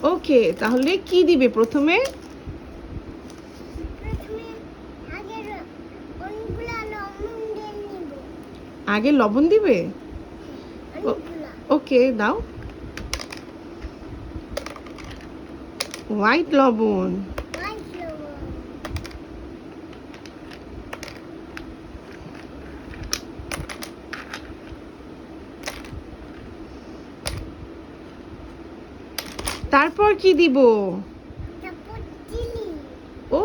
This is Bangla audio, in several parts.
ওকে, তাহলে কি দিবে প্রথমে? আগে লবণ দিবে। ওকে, দাও। হোয়াইট লবণ। তারপর কি দিব? ও,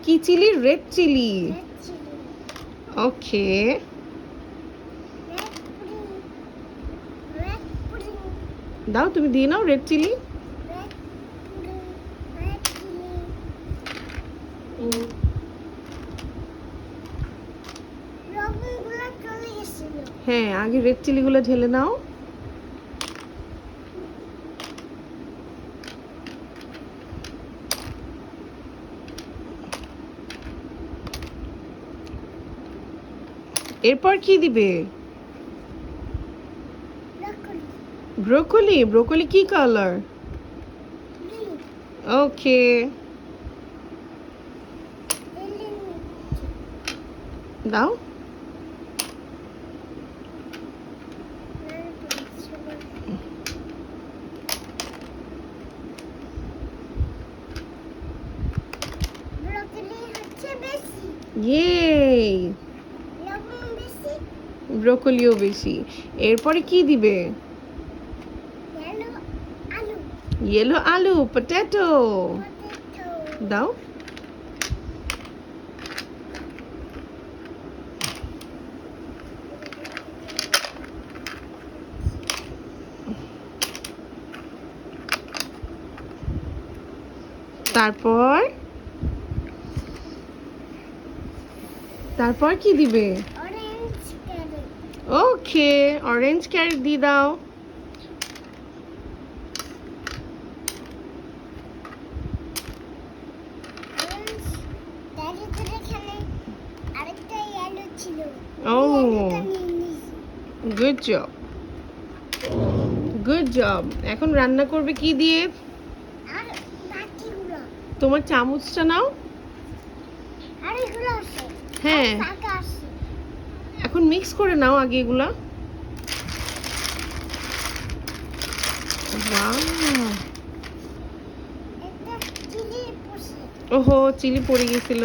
কি চিলি? Red chilli. ওকে, দাও, তুমি দিয়ে নাও রেড চিলি। হ্যাঁ, আগে রেড চিলিগুলো ঢেলে নাও। এরপর কি দিবে? ব্রোকলি। ব্রোকলি কি কালার? ওকে, দাও। ইয়ে, ব্রোকলিও বেশি। এরপরে কি দিবে? ইয়েলো আলু, পটেটো। দাও। তারপর তারপর কি দিবে? ওকে, অরেঞ্জ ক্যারট দিয়ে দাও। ও, গুড জব, গুড জব। এখন রান্না করবে কি দিয়ে? তোমার চামচটা নাও। হ্যাঁ, এখন মিক্স করে নাও আগে এগুলা। ওহো, চিলি পড়ে গেছিল।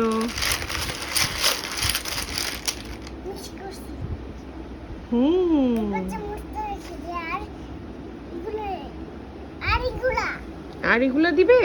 আর এগুলা দিবে?